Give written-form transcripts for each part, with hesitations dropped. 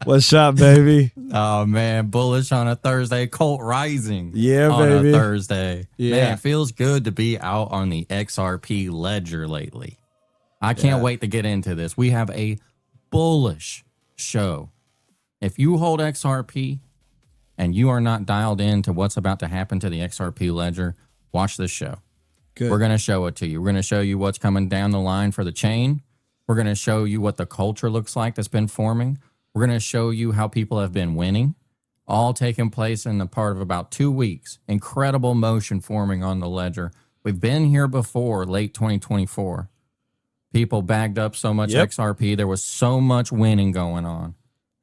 What's up, baby? Oh man, bullish on a Thursday, Colt rising. Yeah, on baby. a Thursday. Yeah. Man, it feels good to be out on the XRP Ledger lately. I can't wait to get into this. We have a bullish show. If you hold XRP and you are not dialed in to what's about to happen to the XRP Ledger, watch this show. Good. We're going to show it to you. We're going to show you what's coming down the line for the chain. We're going to show you what the culture looks like that's been forming. We're going to show you how people have been winning, all taking place in the part of about 2 weeks. Incredible motion forming on the ledger. We've been here before, late 2024. People bagged up so much XRP. There was so much winning going on.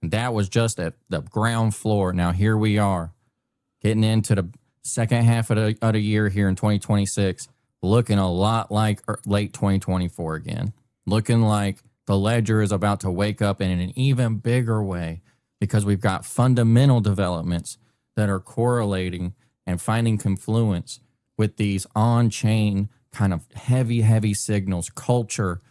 And that was just at the ground floor. Now here we are, getting into the second half of the year here in 2026, looking a lot like late 2024 again. Looking like the ledger is about to wake up in an even bigger way because we've got fundamental developments that are correlating and finding confluence with these on-chain kind of heavy signals, culture.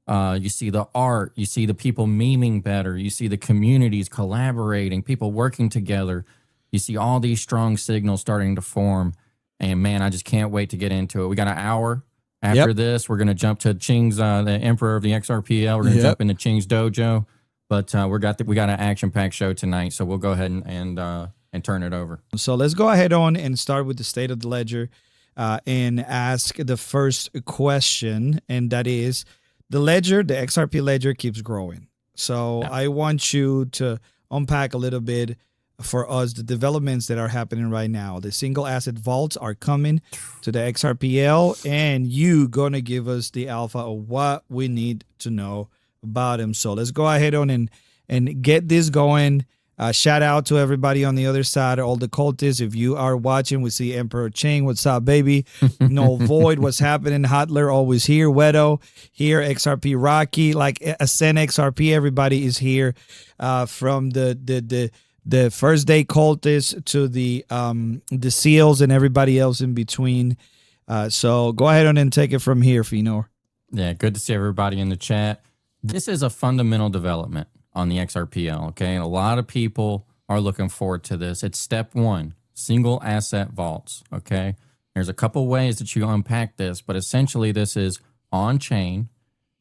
You see the art, you see the people memeing better, you see the communities collaborating, people working together. You see all these strong signals starting to form. And man, I just can't wait to get into it. We got an hour. After this, we're going to jump to Ching's, the emperor of the XRPL. We're going to jump into Ching's dojo. But we got an action-packed show tonight, so we'll go ahead and turn it over. So let's go ahead on and start with the state of the ledger and ask the first question, and that is, the ledger, the XRP ledger keeps growing. So I want you to unpack a little bit for us the developments that are happening right now. The single asset vaults are coming to the XRPL, and you gonna give us the alpha of what we need to know about them. So let's go ahead on and get this going. Shout out to everybody on the other side, all the cultists. If you are watching, we see Emperor Ching. What's up, baby? No Void, what's happening? Hotler always here. Wedo here. XRP Rocky, like Ascend XRP. Everybody is here from the first day cultists to the SEALs and everybody else in between. So go ahead and take it from here, Fenor. Yeah, good to see everybody in the chat. This is a fundamental development on the XRPL, okay? And a lot of people are looking forward to this. It's step one, single asset vaults, okay? There's a couple ways that you unpack this, but essentially this is on-chain.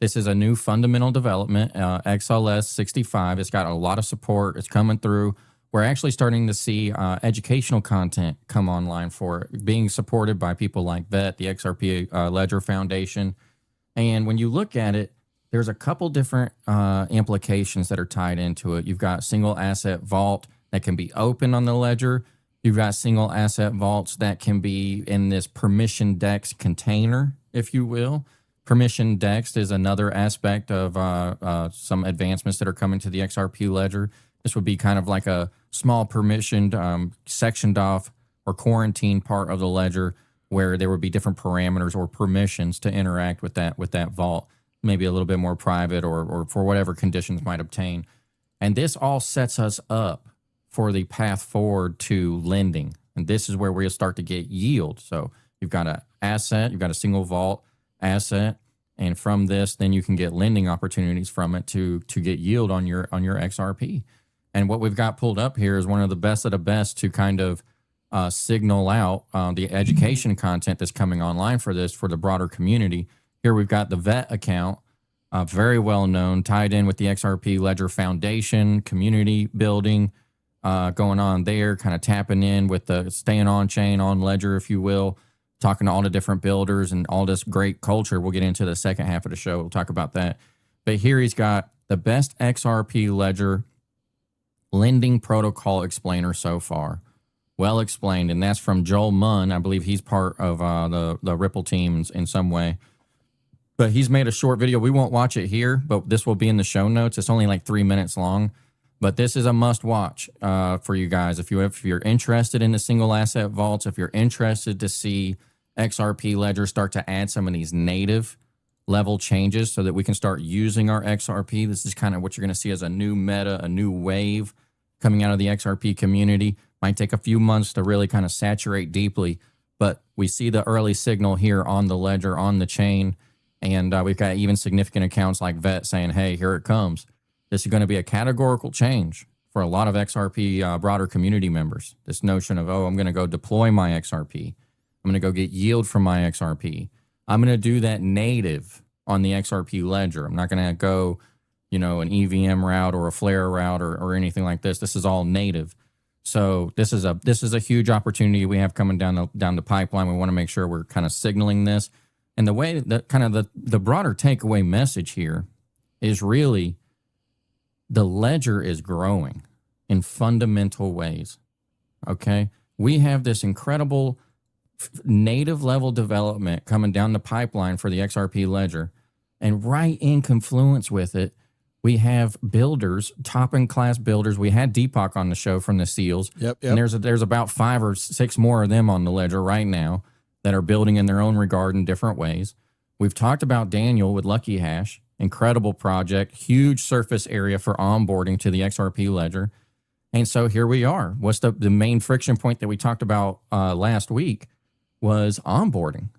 This is a new fundamental development, XLS 65. It's got a lot of support. It's coming through. We're actually starting to see educational content come online for it, being supported by people like VET, the XRP Ledger Foundation. And when you look at it, there's a couple different implications that are tied into it. You've got single asset vault that can be open on the ledger. You've got single asset vaults that can be in this permission DEX container, if you will. Permission DEX is another aspect of some advancements that are coming to the XRP ledger. This would be kind of like a small permissioned, sectioned off or quarantined part of the ledger where there would be different parameters or permissions to interact with that vault. Maybe a little bit more private or for whatever conditions might obtain. And this all sets us up for the path forward to lending. And this is where we'll start to get yield. So you've got an asset, you've got a single vault asset, and from this, then you can get lending opportunities from it to get yield on your XRP. And what we've got pulled up here is one of the best of the best to kind of signal out the education content that's coming online for this, for the broader community. Here we've got the VET account, very well known, tied in with the XRP Ledger Foundation, community building going on there, kind of tapping in with the staying on chain, on ledger, if you will, talking to all the different builders and all this great culture. We'll get into the second half of the show. We'll talk about that. But here he's got the best XRP Ledger lending protocol explainer so far. Well explained. And that's from Joel Munn. I believe he's part of the Ripple team in some way. But he's made a short video. We won't watch it here, but this will be in the show notes. It's only like 3 minutes long. But this is a must watch for you guys. If you're interested in the single asset vaults, if you're interested to see XRP Ledger start to add some of these native level changes so that we can start using our XRP. This is kind of what you're going to see as a new meta, a new wave coming out of the XRP community. Might take a few months to really kind of saturate deeply, but we see the early signal here on the ledger, on the chain, and we've got even significant accounts like VET saying, hey, here it comes. This is going to be a categorical change for a lot of XRP broader community members. This notion of, oh, I'm going to go deploy my XRP. I'm going to go get yield from my XRP. I'm going to do that native on the XRP ledger. I'm not going to go, an EVM route or a Flare route or anything like this. This is all native. So this is a huge opportunity we have coming down the pipeline. We want to make sure we're kind of signaling this. And the way that kind of the broader takeaway message here is really the ledger is growing in fundamental ways. Okay. We have this incredible native level development coming down the pipeline for the XRP ledger. And right in confluence with it, we have builders, top in class builders. We had Deepak on the show from the Seals. Yep. And there's about 5 or 6 more of them on the ledger right now that are building in their own regard in different ways. We've talked about Daniel with Lucky Hash, incredible project, huge surface area for onboarding to the XRP ledger. And so here we are. What's the main friction point that we talked about last week was onboarding.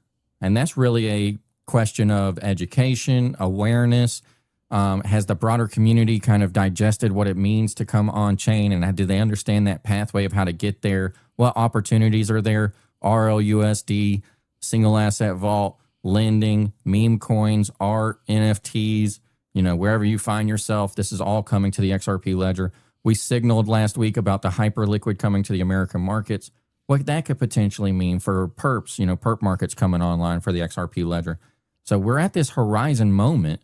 And that's really a question of education, awareness. Has the broader community kind of digested what it means to come on chain, and do they understand that pathway of how to get there? What opportunities are there? RLUSD, single asset vault, lending, meme coins, art, NFTs, wherever you find yourself, this is all coming to the XRP ledger. We signaled last week about the hyperliquid coming to the American markets, what that could potentially mean for perps, perp markets coming online for the XRP ledger. So we're at this horizon moment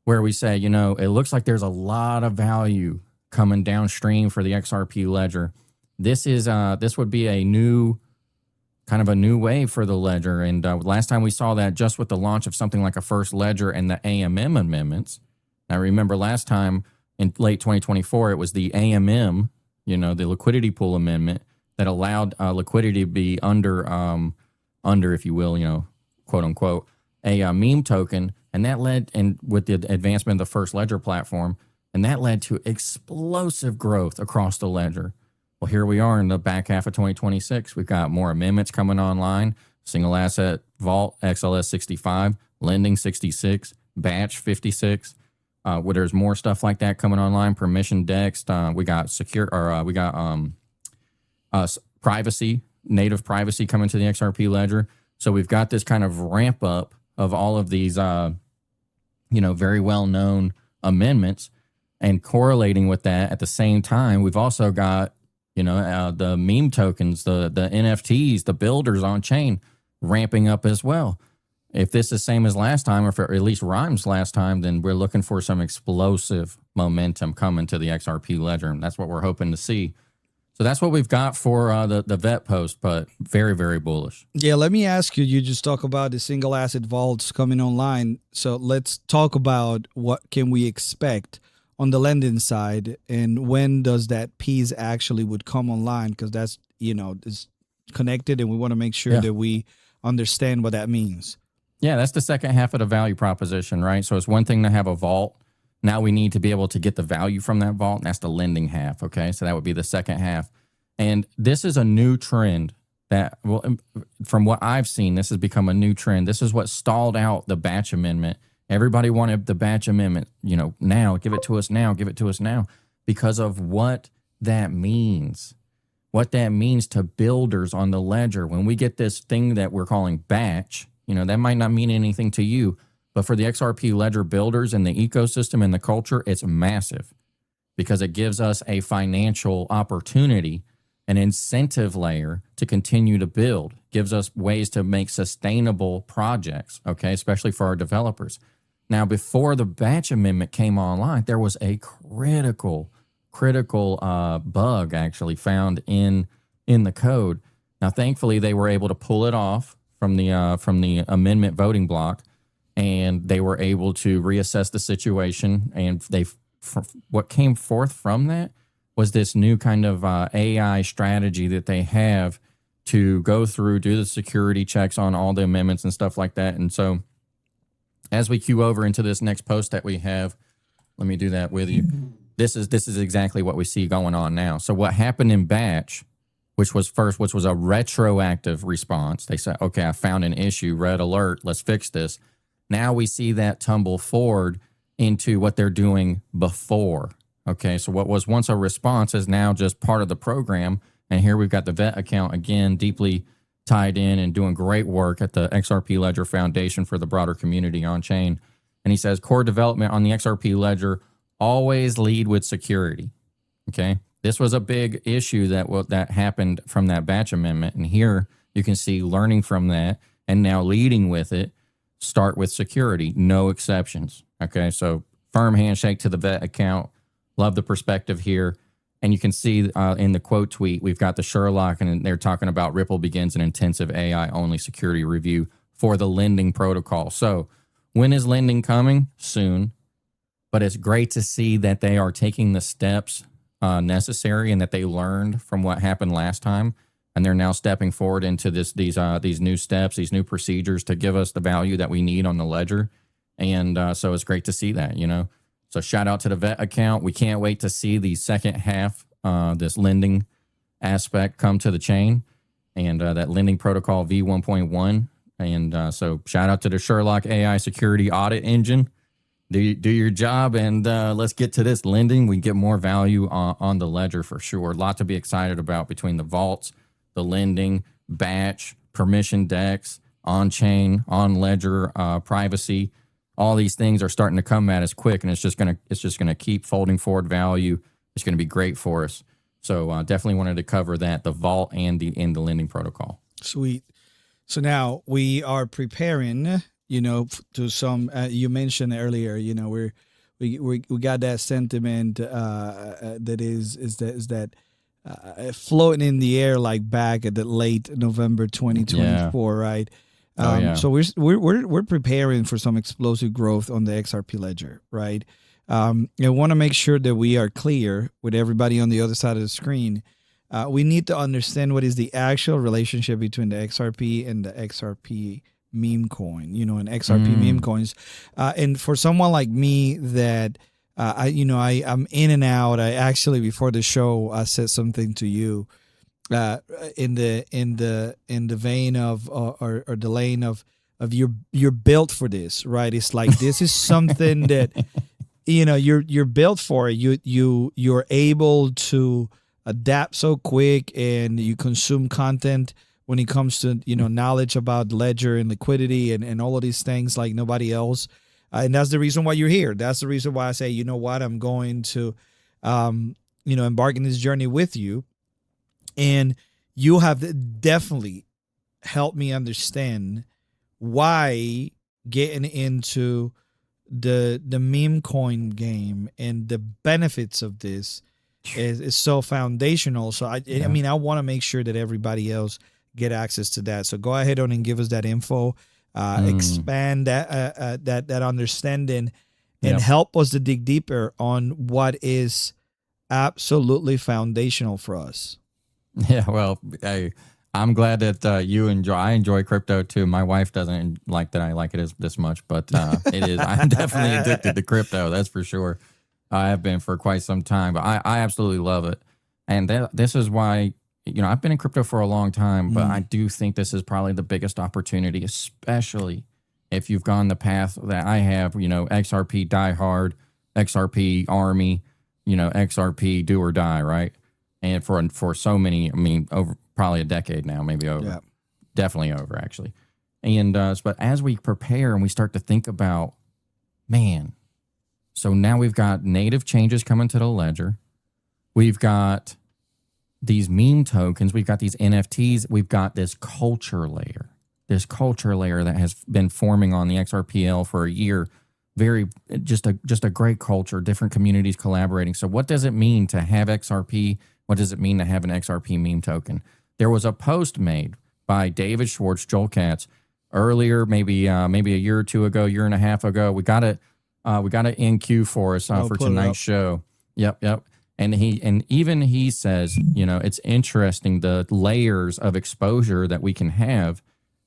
where we say, it looks like there's a lot of value coming downstream for the XRP ledger. This would be a new wave for the ledger. And last time we saw that just with the launch of something like a first ledger and the AMM amendments. I remember last time in late 2024, it was the AMM, the liquidity pool amendment that allowed liquidity to be under, if you will, quote unquote, a meme token. And that led, and with the advancement of the first ledger platform, and that led to explosive growth across the ledger. Well, here we are in the back half of 2026. We've got more amendments coming online, single asset vault, XLS 65, lending 66, batch 56. Where there's more stuff like that coming online, permission dex. We got privacy, native privacy coming to the XRP ledger. So we've got this kind of ramp up of all of these, very well-known amendments, and correlating with that at the same time, we've also got, the meme tokens, the NFTs, the builders on chain ramping up as well. If this is same as last time, or if it at least rhymes last time, then we're looking for some explosive momentum coming to the XRP ledger, and that's what we're hoping to see. So that's what we've got for the vet post, but very, very bullish. Yeah, let me ask you, you just talk about the single asset vaults coming online. So let's talk about what can we expect on the lending side, and when does that piece actually would come online? Because that's, is connected, and we want to make sure that we understand what that means. Yeah, that's the second half of the value proposition, right? So it's one thing to have a vault. Now we need to be able to get the value from that vault, and that's the lending half, okay? So that would be the second half. And this is a new trend that, well, from what I've seen, this has become a new trend. This is what stalled out the batch amendment. Everybody wanted the batch amendment, now, give it to us now, because of what that means. What that means to builders on the ledger. When we get this thing that we're calling batch, that might not mean anything to you, but for the XRP ledger builders and the ecosystem and the culture, it's massive, because it gives us a financial opportunity, an incentive layer to continue to build, gives us ways to make sustainable projects, okay, especially for our developers. Now, before the batch amendment came online, there was a critical bug actually found in the code. Now, thankfully, they were able to pull it off from the amendment voting block, and they were able to reassess the situation. And what came forth from that was this new kind of AI strategy that they have to go through, do the security checks on all the amendments and stuff like that. And so as we queue over into this next post that we have, let me do that with you. This is exactly what we see going on now. So what happened in batch, which was a retroactive response. They said, okay, I found an issue, red alert, let's fix this. Now we see that tumble forward into what they're doing before. Okay, so what was once a response is now just part of the program. And here we've got the vet account again, deeply tied in and doing great work at the XRP Ledger Foundation for the broader community on chain. And he says core development on the XRP Ledger always lead with security. Okay, this was a big issue that happened from that batch amendment. And here you can see learning from that and now leading with it. Start with security, no exceptions. Okay, so firm handshake to the vet account. Love the perspective here. And you can see in the quote tweet, we've got the Sherlock, and they're talking about Ripple begins an intensive AI-only security review for the lending protocol. So when is lending coming? Soon. But it's great to see that they are taking the steps necessary and that they learned from what happened last time. And they're now stepping forward into these new steps, these new procedures to give us the value that we need on the ledger. And so it's great to see that, you know. So shout out to the vet account. We can't wait to see the second half, this lending aspect come to the chain and that lending protocol v1.1. And so shout out to the Sherlock AI security audit engine. Do your job and let's get to this lending. We get more value on the ledger for sure. A lot to be excited about between the vaults, the lending, batch, permission decks, on-chain, on-ledger, privacy. All these things are starting to come at us quick, and it's just gonna keep folding forward value. It's gonna be great for us. So definitely wanted to cover that, the vault and the lending protocol. Sweet. So now we are preparing, you know, to some. You mentioned earlier, you know, we got that sentiment that is that floating in the air like back at the late November 2024, right? So we're preparing for some explosive growth on the XRP Ledger, right? I want to make sure that we are clear with everybody on the other side of the screen. We need to understand what is the actual relationship between the XRP and the XRP meme coin, you know, and XRP meme coins. And for someone like me that I'm in and out. I actually before the show I said something to you. In the vein of or the lane of you're built for this, right? It's like this is something that you know you're built for it. You're able to adapt so quick, and you consume content when it comes to knowledge about ledger and liquidity and all of these things like nobody else. And that's the reason why you're here. That's the reason why I say, you know what, I'm going to embark in this journey with you. And you have definitely helped me understand why getting into the meme coin game and the benefits of this is so foundational. So I mean, I want to make sure that everybody else get access to that. So go ahead on and give us that info, expand that understanding, and help us to dig deeper on what is absolutely foundational for us. Yeah, well, I'm glad that I enjoy crypto too. My wife doesn't like that I like it this much, but it is. I'm definitely addicted to crypto. That's for sure. I have been for quite some time, but I absolutely love it. And this is why, I've been in crypto for a long time, but I do think this is probably the biggest opportunity, especially if you've gone the path that I have, XRP die hard, XRP army, XRP do or die, right? And for so many, I mean, over probably a decade now, maybe over, definitely over actually. And but as we prepare and we start to think about, man, so now we've got native changes coming to the ledger, we've got these meme tokens, we've got these NFTs, we've got this culture layer that has been forming on the XRPL for a year. Just a great culture, different communities collaborating. So what does it mean to have XRP? What does it mean to have an XRP meme token? There was a post made by David Schwartz, Joel Katz, earlier, maybe a year or two ago, year and a half ago. We got it in queue for us for tonight's show. Yep. And he says, it's interesting the layers of exposure that we can have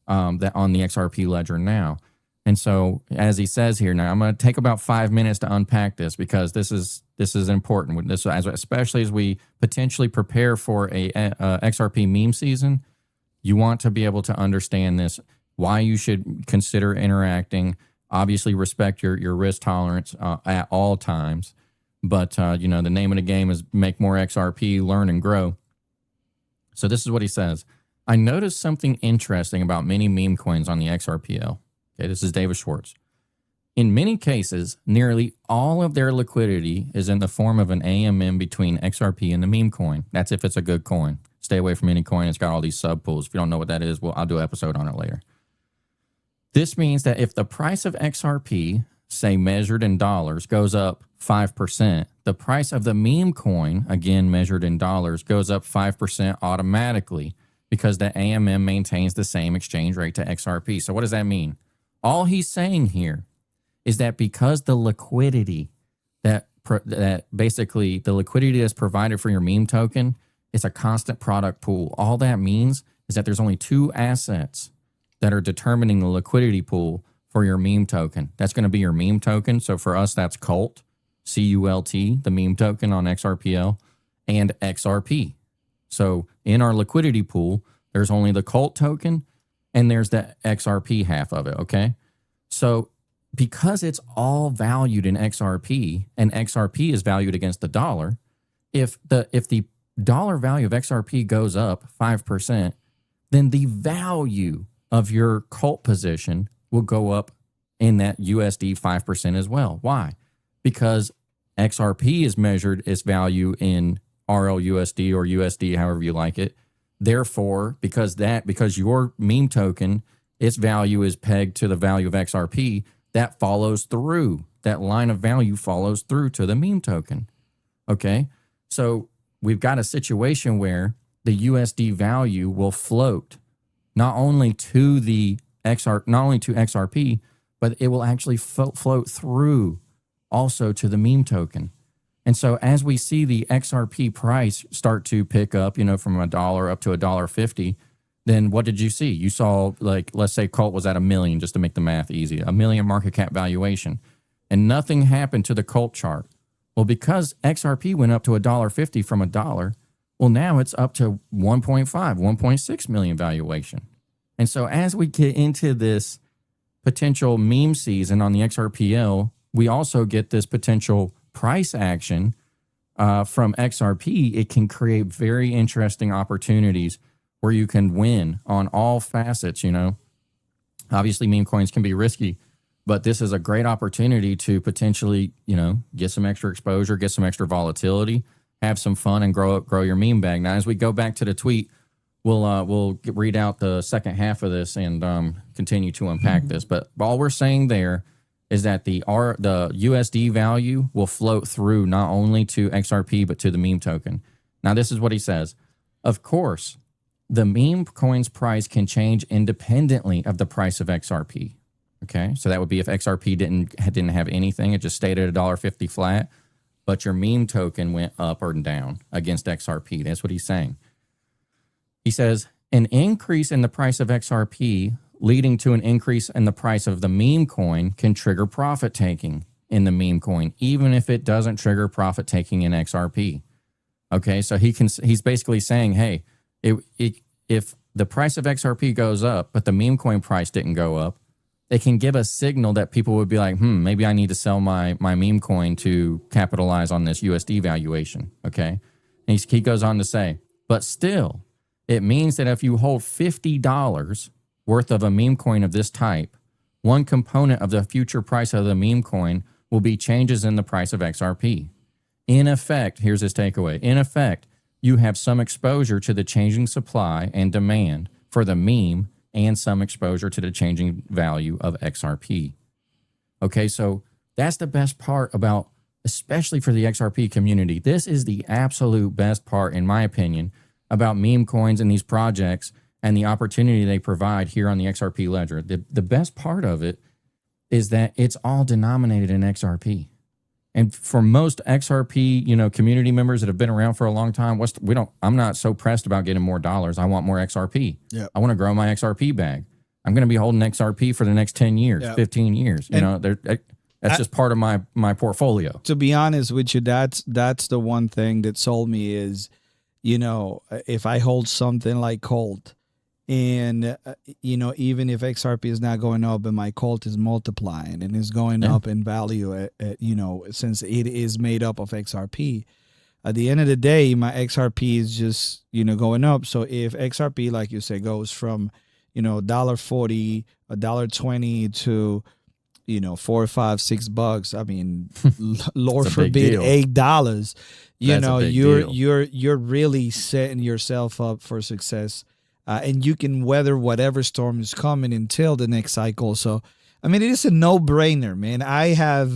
that on the XRP ledger now. And so, as he says here, now I'm going to take about 5 minutes to unpack this because this is important. Especially as we potentially prepare for a XRP meme season, you want to be able to understand this, why you should consider interacting. Obviously, respect your risk tolerance at all times. But, you know, the name of the game is make more XRP, learn and grow. So this is what he says. I noticed something interesting about many meme coins on the XRPL. Okay, this is David Schwartz. In many cases, nearly all of their liquidity is in the form of an AMM between XRP and the meme coin. That's if it's a good coin. Stay away from any coin. It's got all these sub pools. If you don't know what that is, well, I'll do an episode on it later. This means that if the price of XRP, say measured in dollars, goes up 5%, the price of the meme coin, again measured in dollars, goes up 5% automatically because the AMM maintains the same exchange rate to XRP. So what does that mean? All he's saying here is that because the liquidity that basically the liquidity that's provided for your meme token is a constant product pool. All that means is that there's only two assets that are determining the liquidity pool for your meme token. That's going to be your meme token. So for us, that's CULT, C-U-L-T, the meme token on XRPL, and XRP. So in our liquidity pool, there's only the CULT token and there's the XRP half of it, okay? So because it's all valued in XRP and XRP is valued against the dollar, if the dollar value of XRP goes up 5%, then the value of your CULT position will go up in that USD 5% as well. Why? Because XRP is measured its value in RLUSD or USD, however you like it. Therefore, because your meme token, its value is pegged to the value of XRP, that follows through. That line of value follows through to the meme token. Okay? So we've got a situation where the USD value will float not only to XRP, but it will actually float through also to the meme token. And so as we see the XRP price start to pick up, you know, from $1 up to $1.50, then what did you see? You saw, like, let's say CULT was at $1 million, just to make the math easy, $1 million market cap valuation, and nothing happened to the CULT chart. Well, because XRP went up to $1.50 from $1, well, now it's up to 1.5, 1.6 million valuation. And so as we get into this potential meme season on the XRPL, we also get this potential price action from XRP. It can create very interesting opportunities where you can win on all facets, you know. Obviously, meme coins can be risky, but this is a great opportunity to potentially, you know, get some extra exposure, get some extra volatility, have some fun, and grow your meme bag. Now, as we go back to the tweet, we'll read out the second half of this and continue to unpack this. But all we're saying there is that the USD value will float through not only to XRP but to the meme token. Now, this is what he says. Of course, the meme coin's price can change independently of the price of XRP. Okay, so that would be if XRP didn't have anything, it just stayed at $1.50 flat, but your meme token went up or down against XRP. That's what he's saying. He says an increase in the price of XRP leading to an increase in the price of the meme coin can trigger profit taking in the meme coin, even if it doesn't trigger profit taking in XRP. Okay, so he's basically saying, hey, if the price of XRP goes up, but the meme coin price didn't go up, it can give a signal that people would be like, maybe I need to sell my meme coin to capitalize on this USD valuation. Okay, and he goes on to say, but still, it means that if you hold $50 worth of a meme coin of this type, one component of the future price of the meme coin will be changes in the price of XRP. In effect, here's his takeaway. In effect, you have some exposure to the changing supply and demand for the meme and some exposure to the changing value of XRP. Okay, so that's the best part about, especially for the XRP community. This is the absolute best part, in my opinion, about meme coins and these projects and the opportunity they provide here on the XRP Ledger. The best part of it is that it's all denominated in XRP. And for most XRP, community members that have been around for a long time, I'm not so pressed about getting more dollars. I want more XRP. Yep. I want to grow my XRP bag. I'm going to be holding XRP for the next 10 years, yep. 15 years. That's just part of my portfolio. To be honest with you, that's the one thing that sold me is, if I hold something like CULT And even if XRP is not going up, and my cult is multiplying and is going Yeah. up in value, since it is made up of XRP. At the end of the day, my XRP is just going up. So if XRP, like you said, goes from $1.40, $1.20 to $4, $5, $6, I mean, Lord forbid, $8, you're really setting yourself up for success, and you can weather whatever storm is coming until the next cycle. So I mean, it is a no-brainer, man. I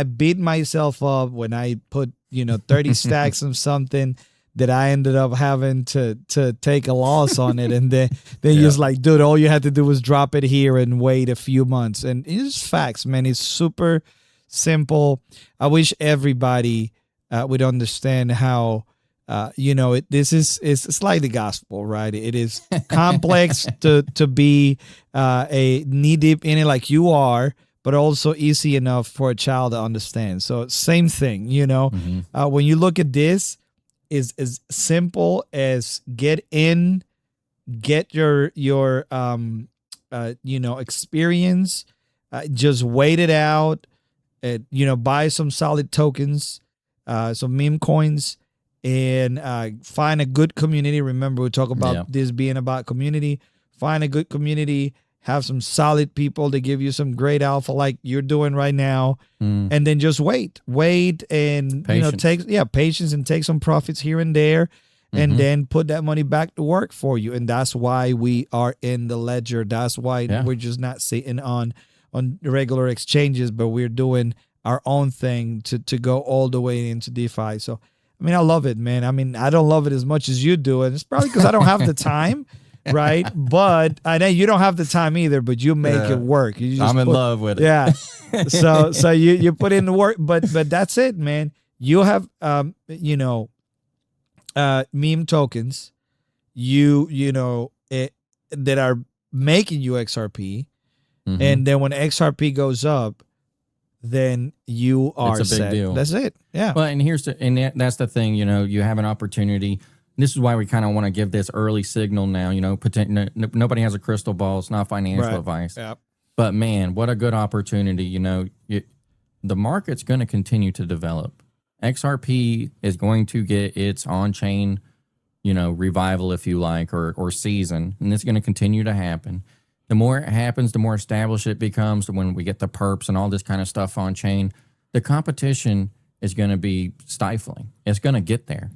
beat myself up when I put 30 stacks of something that I ended up having to take a loss on it. And then you're just like, dude, all you had to do was drop it here and wait a few months. And it's facts, man. It's super simple. I wish everybody would understand how, it's like the gospel, right? It is complex to be a knee deep in it like you are, but also easy enough for a child to understand. So same thing, when you look at this, is as simple as get your experience, just wait it out, buy some solid tokens, some meme coins, and find a good community. Remember, we talk about this being about community. Find a good community, have some solid people to give you some great alpha like you're doing right now. And then just wait and patience. Patience, and take some profits here and there, and then put that money back to work for you. And that's why we are in the ledger. That's why we're just not sitting on regular exchanges, but we're doing our own thing to go all the way into DeFi. So I mean, I love it, man. I mean, I don't love it as much as you do, and it's probably because I don't have the time. Right, but I know you don't have the time either, but you make it work. You just I'm in love with it. Yeah. So you put in the work, but that's it, man. You have meme tokens, that are making you XRP, and then when XRP goes up, then you are it's a big set. Deal. That's it. Yeah. Well, and that's the thing. You have an opportunity. This is why we kind of want to give this early signal now. Nobody has a crystal ball. It's not financial advice. Yep. But man, what a good opportunity. The market's going to continue to develop. XRP is going to get its on-chain, revival, if you like, or season, and it's going to continue to happen. The more it happens, the more established it becomes. When we get the perps and all this kind of stuff on chain, the competition is going to be stifling. It's going to get there.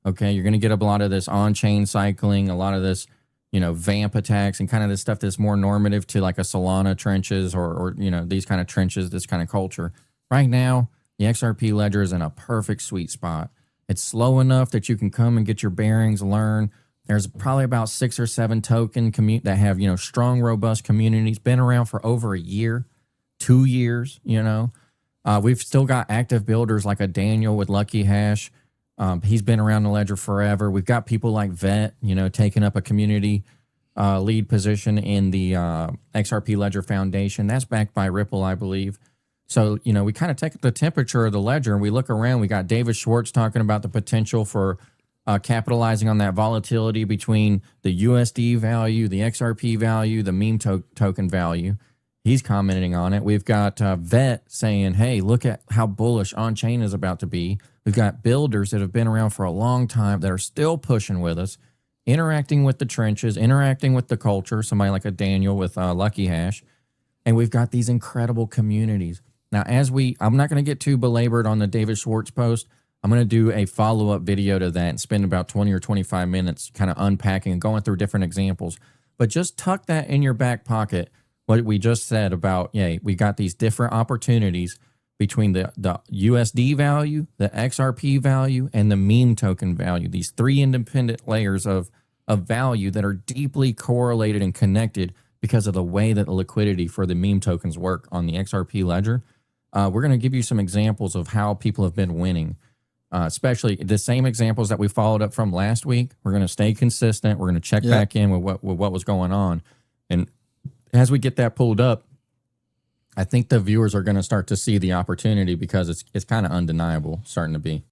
Okay, you're going to get a lot of this on-chain cycling, a lot of this, vamp attacks, and kind of this stuff that's more normative to like a Solana trenches or these kind of trenches, this kind of culture. Right now, the XRP Ledger is in a perfect sweet spot. It's slow enough that you can come and get your bearings, learn. There's probably about 6 or 7 token that have, strong, robust communities, been around for over a year, 2 years, We've still got active builders like a Daniel with Lucky Hash. He's been around the ledger forever. We've got people like Vet, taking up a community lead position in the XRP Ledger Foundation. That's backed by Ripple, I believe. So, we kind of take the temperature of the ledger and we look around. We got David Schwartz talking about the potential for capitalizing on that volatility between the USD value, the XRP value, the meme token value. He's commenting on it. We've got Vet saying, hey, look at how bullish on-chain is about to be. We've got builders that have been around for a long time that are still pushing with us, interacting with the trenches, interacting with the culture, somebody like a Daniel with Lucky Hash. And we've got these incredible communities. Now, I'm not going to get too belabored on the David Schwartz post. I'm going to do a follow-up video to that and spend about 20 or 25 minutes kind of unpacking and going through different examples. But just tuck that in your back pocket, what we just said about, we got these different opportunities between the USD value, the XRP value, and the meme token value. These 3 independent layers of value that are deeply correlated and connected because of the way that the liquidity for the meme tokens work on the XRP Ledger. We're going to give you some examples of how people have been winning, especially the same examples that we followed up from last week. We're going to stay consistent. We're going to check back in with what was going on. And as we get that pulled up, I think the viewers are going to start to see the opportunity because it's kind of undeniable starting to be.